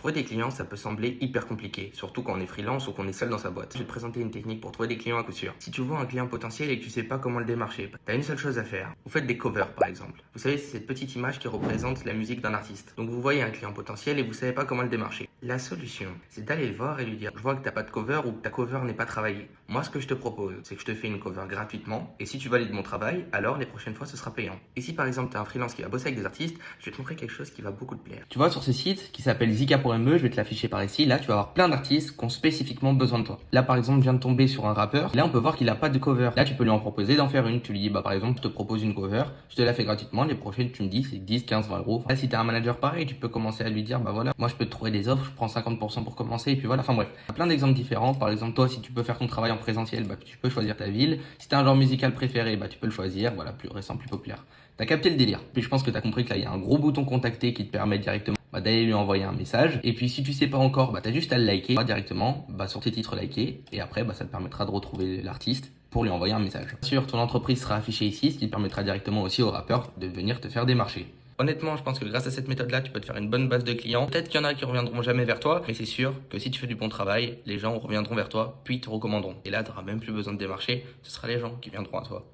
Trouver des clients, ça peut sembler hyper compliqué, surtout quand on est freelance ou qu'on est seul dans sa boîte. Je vais te présenter une technique pour trouver des clients à coup sûr. Si tu vois un client potentiel et que tu sais pas comment le démarcher, t'as une seule chose à faire. Vous faites des covers par exemple. Vous savez, c'est cette petite image qui représente la musique d'un artiste. Donc vous voyez un client potentiel et vous savez pas comment le démarcher. La solution, c'est d'aller le voir et lui dire: je vois que t'as pas de cover ou que ta cover n'est pas travaillée. Moi, ce que je te propose, c'est que je te fais une cover gratuitement et si tu valides mon travail, alors les prochaines fois ce sera payant. Et si par exemple t'es un freelance qui va bosser avec des artistes, je vais te montrer quelque chose qui va beaucoup te plaire. Tu vois, sur ce site qui s'appelle Zika pour ME, je vais te l'afficher par ici. Là, tu vas avoir plein d'artistes qui ont spécifiquement besoin de toi. Là, par exemple, je viens de tomber sur un rappeur. Là, on peut voir qu'il n'a pas de cover. Là, tu peux lui en proposer d'en faire une. Tu lui dis, par exemple, je te propose une cover, je te la fais gratuitement. Les prochaines, tu me dis, c'est 10, 15, 20 euros. Là, si tu as un manager pareil, tu peux commencer à lui dire, voilà, moi, je peux te trouver des offres, je prends 50% pour commencer. Et puis voilà, enfin bref. Il y a plein d'exemples différents. Par exemple, toi, si tu peux faire ton travail en présentiel, tu peux choisir ta ville. Si tu as un genre musical préféré, tu peux le choisir. Voilà, plus récent, plus populaire. T'as capté le délire. Puis je pense que t'as compris que là, il y a un gros bouton contacter qui te permet directement d'aller lui envoyer un message. Et puis si tu sais pas encore, t'as juste à le liker directement sur tes titres likés. Et après, ça te permettra de retrouver l'artiste pour lui envoyer un message. Bien sûr, ton entreprise sera affichée ici, ce qui te permettra directement aussi au rappeur de venir te faire démarcher. Honnêtement, je pense que grâce à cette méthode-là, tu peux te faire une bonne base de clients. Peut-être qu'il y en a qui reviendront jamais vers toi, mais c'est sûr que si tu fais du bon travail, les gens reviendront vers toi, puis te recommanderont. Et là, tu n'auras même plus besoin de démarcher, ce sera les gens qui viendront à toi.